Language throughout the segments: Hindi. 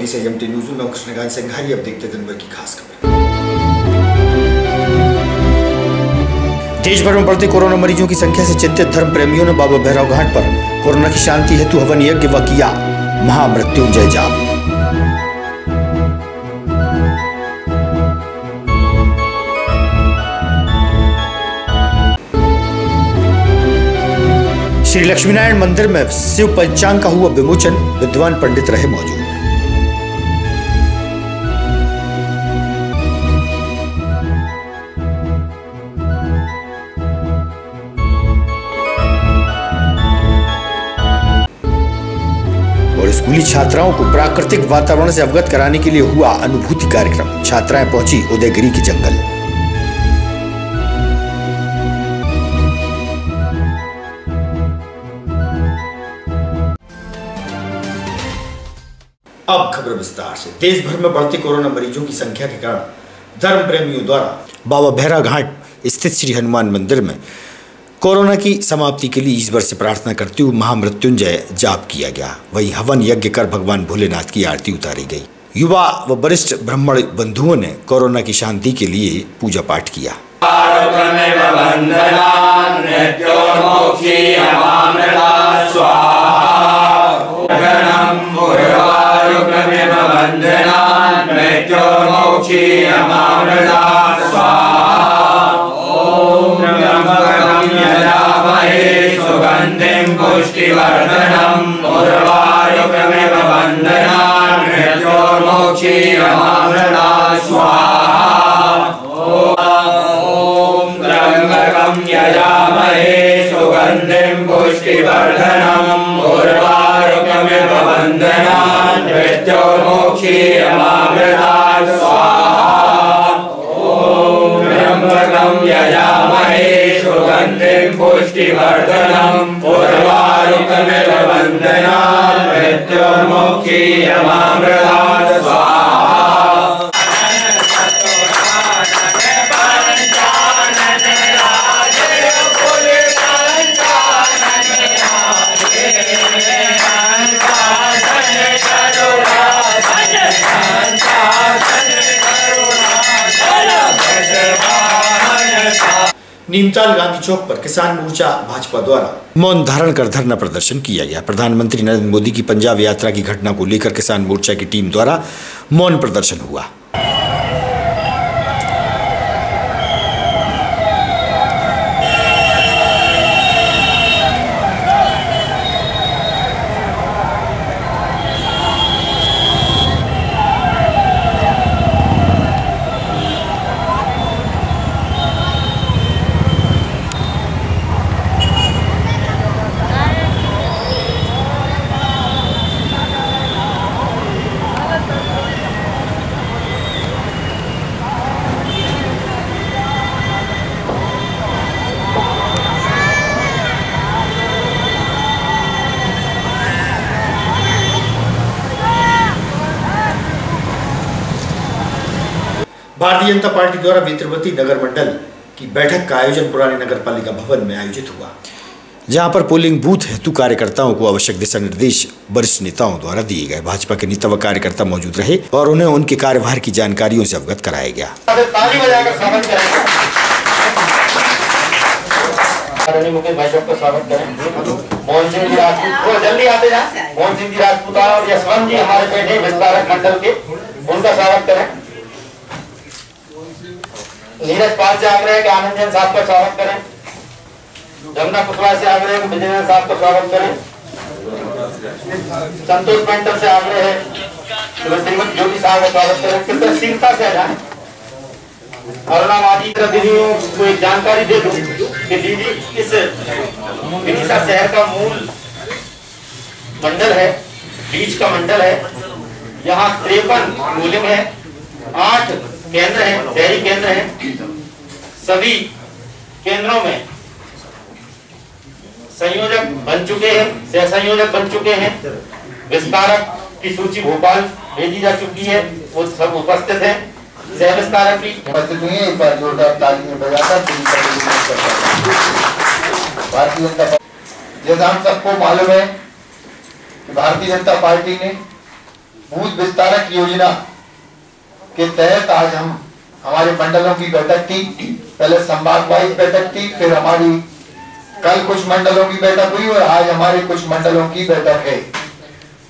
दिल्ली से एमटी न्यूज में कृष्णकांत सिंघारी। अब देखते दिन भर की खास खबरें। देश भर में बढ़ते कोरोना मरीजों की संख्या से चिंतित धर्म प्रेमियों ने बाबा भैरव घाट पर कोरोना की शांति हेतु हवन यज्ञ व किया महामृत्युंजय जाप। श्री लक्ष्मीनारायण मंदिर में शिव पंचांग का हुआ विमोचन, विद्वान पंडित रहे मौजूद। और स्कूली छात्राओं को प्राकृतिक वातावरण से अवगत कराने के लिए हुआ अनुभूति कार्यक्रम। छात्राएं पहुंची उदयगिरी के जंगल। अब खबर विस्तार से। देश भर में बढ़ते कोरोना मरीजों की संख्या के कारण धर्म प्रेमियों द्वारा बाबा भैरव घाट स्थित श्री हनुमान मंदिर में कोरोना की समाप्ति के लिए ईश्वर से प्रार्थना करते हुए महामृत्युंजय जाप किया गया। वहीं हवन यज्ञ कर भगवान भोलेनाथ की आरती उतारी गई। युवा व वरिष्ठ ब्राह्मण बंधुओं ने कोरोना की शांति के लिए पूजा पाठ किया। पुष्टिवर्धनम् उर्वारुकमेव वन्दनान् मृत्योर्मोक्षीयमामृता स्वाहा। ॐ त्र्यम्बकं यजामहे सुगन्धिं पुष्टिवर्धनम् उर्वारुकमेव वन्दनान् मृत्योर्मोक्षीयमामृता स्वाहा। ॐ त्र्यम्बकं यजामहे सुगन्धिं पुष्टिवर्धनम् उर्वारुकमेव वन्दनान् मृत्योर्मोक्षीयमामृता स्वाहा। नीमताल गांधी चौक पर किसान मोर्चा भाजपा द्वारा मौन धारण कर धरना प्रदर्शन किया गया। प्रधानमंत्री नरेंद्र मोदी की पंजाब यात्रा की घटना को लेकर किसान मोर्चा की टीम द्वारा मौन प्रदर्शन हुआ। भारतीय जनता पार्टी द्वारा बेत्रवती नगर मंडल की बैठक का आयोजन पुराने नगर पालिका भवन में आयोजित हुआ, जहां पर पोलिंग बूथ हेतु कार्यकर्ताओं को आवश्यक दिशा निर्देश वरिष्ठ नेताओं द्वारा दिए गए। भाजपा के नेता व कार्यकर्ता मौजूद रहे और उन्हें उनके कार्यभार की जानकारियों से अवगत कराया गया। मोहन सिंह जी राजपूत जल्दी आते जाए। मोहन सिंह जी राजपूत और यशवंत जी हमारे बैठे विस्तारक मंडल के, उनका स्वागत करें। नीरज पाल से आग्रह है कि आनंद जैन साहब का स्वागत करें। जमुना कुशवाहा से आग्रह है कि विजय साहब का स्वागत करें। संतोष पेंटर से आग्रह है कि श्रीमती ज्योति साहब का स्वागत करें। कृतज्ञता से जाए। अरुणावादी दीदियों को एक जानकारी दे दूं कि दीदी इस विदिशा शहर का मूल मंडल है, बीच का मंडल है। यहाँ 53 पोलिंग है, 8 केंद्र हैं, डेयरी केंद्र हैं। सभी केंद्रों में संयोजक बन चुके हैं, सह संयोजक बन चुके हैं। विस्तारक की सूची भोपाल भेजी जा चुकी है, वो सब उपस्थित हैं। सह विस्तारक भी उपस्थित हुए हैं। एक बार जोरदार तालियां बजाकर भारतीय जनता पार्टी, जैसा हम सबको मालूम है कि भारतीय जनता पार्टी ने भूत विस्तारक योजना के तहत आज हम हमारे मंडलों की बैठक थी। पहले संभाग वाइज बैठक थी, फिर हमारी कल कुछ मंडलों की बैठक हुई और आज हमारे कुछ मंडलों की बैठक है।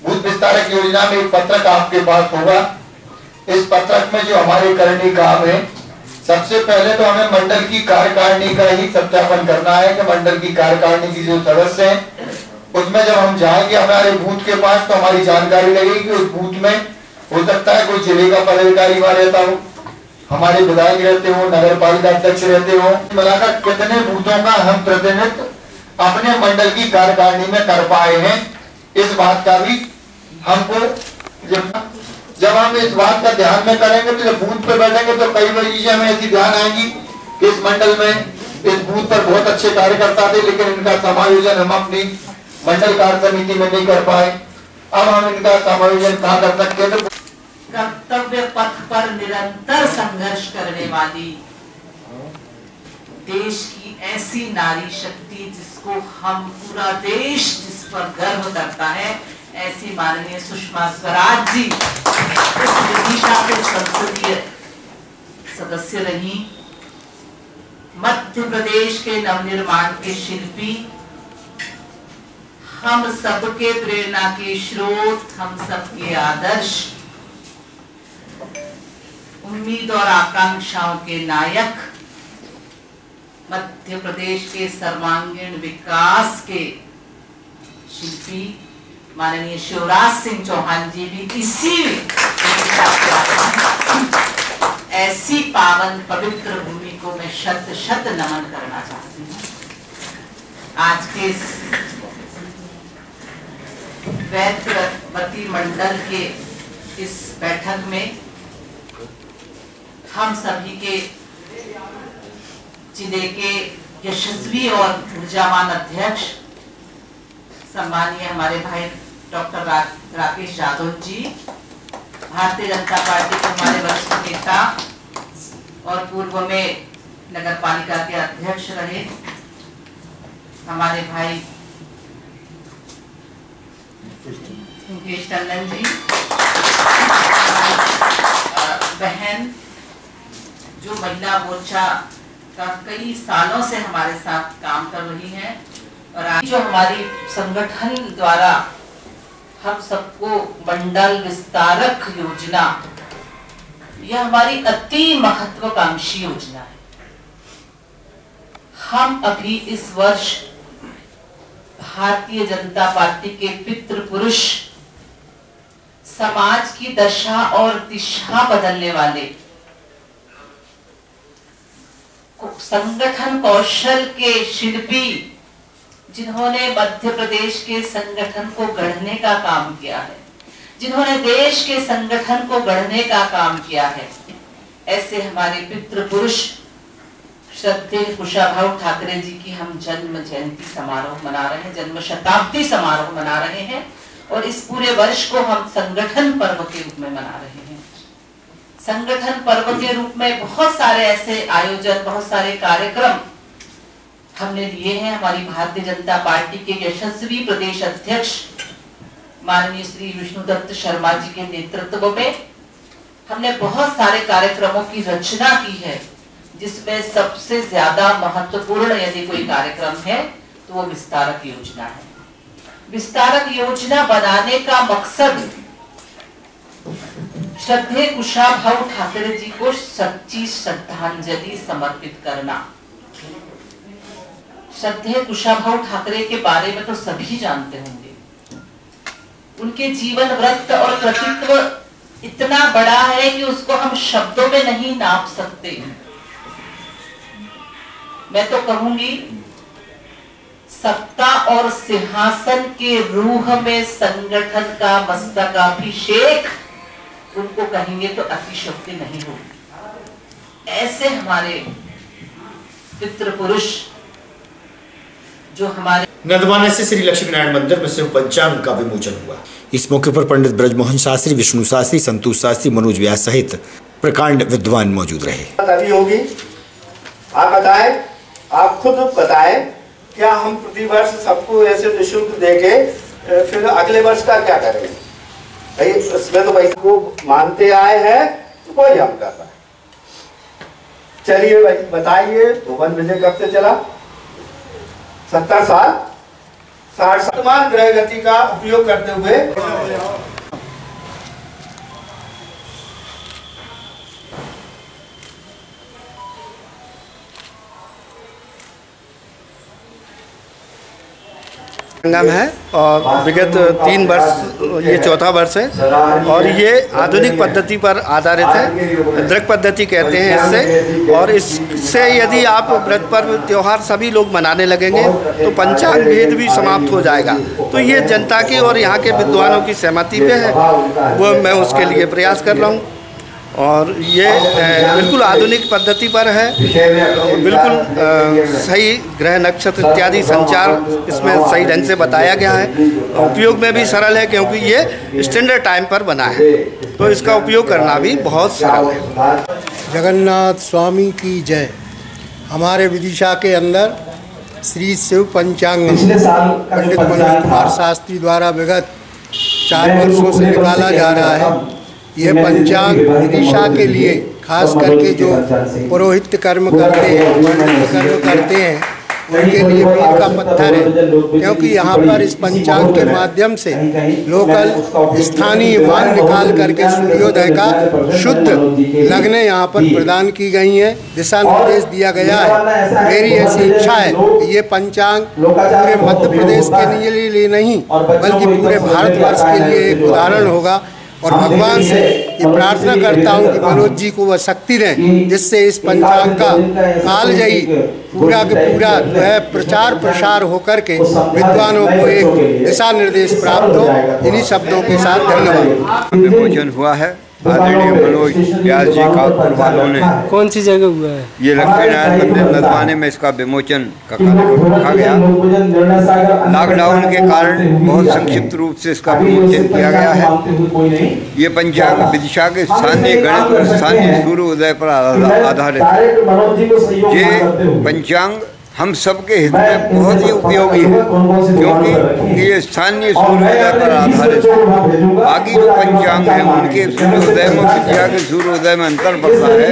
भूत विस्तारक योजना में एक पत्रक आपके पास होगा। इस पत्रक में जो हमारे करनी काम है, सबसे पहले तो हमें मंडल की कार्यकारिणी का ही सत्यापन करना है कि मंडल की कार्यकारिणी की जो सदस्य हैं उसमें जब हम जाएंगे हमारे बूथ के पास तो हमारी जानकारी लगेगी। उस बूथ में हो सकता है कोई जिले का पदाधिकारी वहां रहता हो, हमारे विधायक रहते हो, नगर पालिका अध्यक्ष रहते हो, मिलाकर कितने बूथों का हम प्रतिनिधित्व अपने मंडल की कार्यकारिणी में कर पाए हैं, इस बात का भी हमको जब हम इस बात का ध्यान में करेंगे तो जब बूथ पे बैठेंगे तो कई बड़ी चीजें हमें ऐसी ध्यान आएंगी कि इस मंडल में इस बूथ पर बहुत अच्छे कार्यकर्ता थे लेकिन इनका समायोजन हम अपनी मंडल कार्य समिति में नहीं कर पाए। अब हम इनका समायोजन कहाँ कर सकते हैं? तो कर्तव्य पथ पर निरंतर संघर्ष करने वाली देश की ऐसी नारी शक्ति जिसको हम पूरा देश जिस पर गर्व करता है, ऐसी माननीय सुषमा स्वराज जी इस विदिशा से संसदीय सदस्य रही, मध्य प्रदेश के नवनिर्माण के शिल्पी, हम सबके प्रेरणा के स्रोत, हम सबके आदर्श, उम्मीद और आकांक्षाओं के नायक, मध्य प्रदेश के सर्वांगीण विकास के शिल्पी माननीय शिवराज सिंह चौहान जी भी इसी ऐसी पावन पवित्र भूमि को मैं शत शत नमन करना चाहती हूँ। आज के वैद्यवती मंडल के इस बैठक में हम सभी के जिले के यशस्वी और ऊर्जावान अध्यक्ष सम्मानीय हमारे भाई डॉक्टर राकेश यादव जी, भारतीय जनता पार्टी के हमारे वरिष्ठ नेता और पूर्व में नगर पालिका के अध्यक्ष रहे हमारे भाई मुकेश टंडन जी, बहन जो महिला मोर्चा का कई सालों से हमारे साथ काम कर रही हैं, और आज जो हमारी संगठन द्वारा हम सबको मंडल विस्तारक योजना, यह हमारी अति महत्वाकांक्षी योजना है। हम अभी इस वर्ष भारतीय जनता पार्टी के पितृ पुरुष, समाज की दशा और दिशा बदलने वाले, संगठन कौशल के शिल्पी, जिन्होंने मध्य प्रदेश के संगठन को गढ़ने का काम किया है, जिन्होंने देश के संगठन को गढ़ने का काम किया है, ऐसे हमारे पितृ पुरुष श्रद्धेय कुशाभाऊ ठाकरे जी की हम जन्म जयंती समारोह मना रहे हैं, जन्म शताब्दी समारोह मना रहे हैं, और इस पूरे वर्ष को हम संगठन पर्व के रूप में मना रहे हैं। संगठन पर्व के रूप में बहुत सारे ऐसे आयोजन, बहुत सारे कार्यक्रम हमने लिए हैं। हमारी भारतीय जनता पार्टी के यशस्वी प्रदेश अध्यक्ष माननीय श्री विष्णुदत्त शर्मा जी के नेतृत्व में हमने बहुत सारे कार्यक्रमों की रचना की है, जिसमें सबसे ज्यादा महत्वपूर्ण यदि कोई कार्यक्रम है तो वो विस्तारक योजना है। विस्तारक योजना बनाने का मकसद श्रद्धेय कुशाभाऊ ठाकरे जी को सच्ची श्रद्धांजलि समर्पित करना। श्रद्धेय कुशाभाऊ ठाकरे के बारे में तो सभी जानते होंगे। उनके जीवन वृत्त और कृतित्व इतना बड़ा है कि उसको हम शब्दों में नहीं नाप सकते। मैं तो कहूंगी सत्ता और सिंहासन के रूह में संगठन का मस्तकाभिषेक उनको कहेंगे तो अतिशयोक्ति नहीं होगी। ऐसे हमारे पितृ पुरुष जो हमारे नंदवाना से श्री लक्ष्मी नारायण मंदिर में शिव पंचांग का विमोचन हुआ। इस मौके पर पंडित ब्रजमोहन शास्त्री, विष्णु शास्त्री, संतोष शास्त्री, मनोज व्यास सहित प्रकांड विद्वान मौजूद रहे। तभी होगी, आप बताएं, आप खुद बताएं, क्या हम प्रतिवर्ष सबको ऐसे निःशुल्क देके फिर अगले वर्ष का क्या करेंगे? इसमें तो भाई को मानते आए हैं तो कोई हम कर रहा है। चलिए भाई बताइए, भुवन विजय कब से चला? 70 साल, 60 साल। वर्तमान ग्रह गति का उपयोग करते हुए संगम है और विगत 3 वर्ष, ये चौथा वर्ष है और ये आधुनिक पद्धति पर आधारित है। दृक पद्धति कहते हैं इससे, और इससे यदि आप व्रत पर्व त्योहार सभी लोग मनाने लगेंगे तो पंचांग भेद भी समाप्त हो जाएगा। तो ये जनता की और यहाँ के विद्वानों की सहमति पे है, वो मैं उसके लिए प्रयास कर रहा हूँ। और ये बिल्कुल आधुनिक पद्धति पर है, बिल्कुल सही ग्रह नक्षत्र इत्यादि संचार इसमें सही ढंग से बताया गया है। उपयोग में भी सरल है क्योंकि ये स्टैंडर्ड टाइम पर बना है, तो इसका उपयोग करना भी बहुत सरल है। जगन्नाथ स्वामी की जय। हमारे विदिशा के अंदर श्री शिव पंचांग पंडित मनोज कुमार शास्त्री द्वारा विगत 4 वर्षों से निकाला जा रहा है। यह पंचांग विदिशा के लिए खास करके जो पुरोहित कर्म करते हैं, पंडित कर्म करते हैं, उनके लिए मील का पत्थर है, क्योंकि यहाँ पर इस पंचांग के माध्यम से लोकल स्थानीय मान निकाल करके सूर्योदय का शुद्ध लगने यहाँ पर प्रदान की गई हैं, दिशा निर्देश दिया गया है। मेरी ऐसी इच्छा है कि ये पंचांग पूरे मध्य प्रदेश के लिए नहीं बल्कि पूरे भारतवर्ष के लिए एक उदाहरण होगा। और भगवान से ये प्रार्थना करता हूँ कि मनोज जी को वह शक्ति दें जिससे इस पंचांग का कालजयी पूरा के पूरा जो है प्रचार प्रसार होकर के विद्वानों को एक दिशा निर्देश प्राप्त हो। इन्हीं शब्दों के साथ धन्यवाद। विमोचन हुआ है आदरणीय मनोज व्यास जी कानपुर वालों ने। कौन सी जगह हुआ है? ये लक्ष्मीनारायण मंदिर नदवाने में इसका विमोचन का कार्यक्रम रखा गया। लॉकडाउन के कारण बहुत संक्षिप्त रूप से इसका विमोचन किया गया है। ये पंचांग विदिशा के स्थानीय गणित और स्थानीय सूर्योदय पर आधारित है। ये पंचांग हम सबके हित में बहुत ही उपयोगी है क्योंकि ये स्थानीय सूर्योदय पर आधारित है। बाकी जो पंचांग हैं उनके सूर्योदय में विद्या के सूर्योदय में अंतर पड़ता है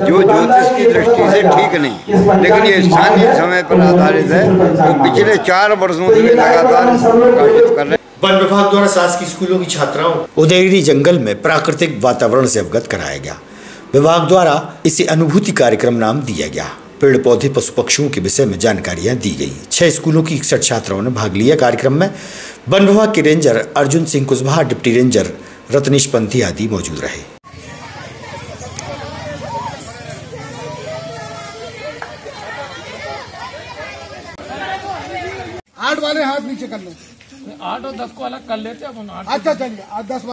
जो ज्योतिष की दृष्टि से ठीक नहीं, लेकिन ये स्थानीय समय पर आधारित है। तो पिछले 4 वर्षों से लगातार प्रकाशित कर रहे हैं। वन विभाग द्वारा शासकीय स्कूलों की छात्राओं उदयगिरी जंगल में प्राकृतिक वातावरण से अवगत कराया गया। विभाग द्वारा इसे अनुभूति कार्यक्रम नाम दिया गया। पेड़ पौधे पशु पक्षियों के विषय में जानकारियां दी गई। 6 स्कूलों की 61 छात्राओं ने भाग लिया। कार्यक्रम में वन विभाग के ranger Arjun Singh Kushwaha, deputy ranger Ratnesh Panthi आदि मौजूद रहे। आठ वाले हाथ नीचे कर लो। 8 और 10 को अलग कर लेते हैं। अच्छा चलिए 10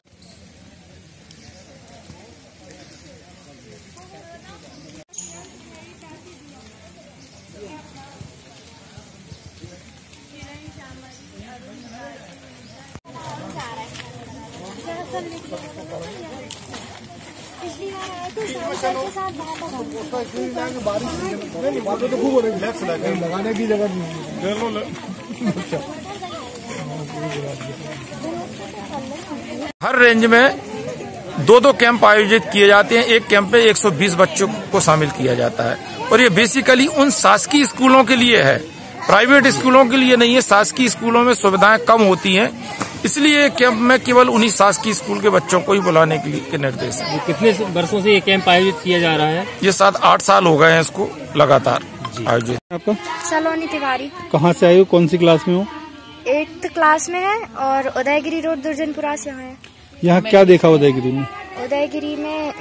लगाने की जगह नहीं। हर रेंज में 2 कैंप आयोजित किए जाते हैं। एक कैंप में 120 बच्चों को शामिल किया जाता है और ये बेसिकली उन शासकीय स्कूलों के लिए है, प्राइवेट स्कूलों के लिए नहीं है। शासकीय स्कूलों में सुविधाएं कम होती हैं, इसलिए कैंप में केवल उन्हीं शासकीय स्कूल के बच्चों को ही बुलाने के लिए के निर्देश है। कितने वर्षों से ये कैंप आयोजित किया जा रहा है? ये 7-8 साल हो गए हैं इसको लगातार आयोजित। आपका? सलोनी तिवारी। कहाँ से आए हो? कौन सी क्लास में हो? 8th क्लास में है और उदयगिरी रोड दुर्जनपुरा से है। यहाँ क्या देखा उदयगिरी में? उदयगिरी में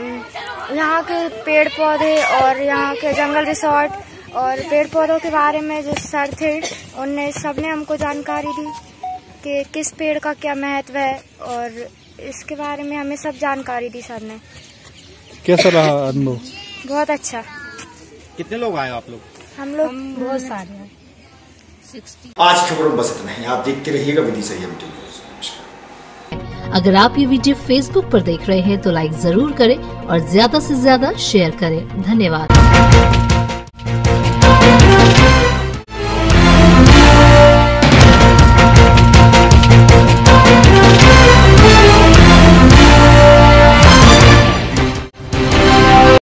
यहाँ के पेड़ पौधे और यहाँ के जंगल रिसोर्ट और पेड़ पौधों के बारे में जो सर थे उनने सबने हमको जानकारी दी कि किस पेड़ का क्या महत्व है और इसके बारे में हमें सब जानकारी दी सर ने। कैसा रहा अनुभव? बहुत अच्छा। कितने लोग आए आप लोग? हम लोग बहुत सारे हैं। आज खबरों बस इतना ही। आप देखते रहिएगा विदिशा EMT न्यूज़। नमस्कार। अगर आप ये वीडियो फेसबुक पर देख रहे हैं तो लाइक जरूर करें और ज्यादा से ज्यादा शेयर करें। धन्यवाद।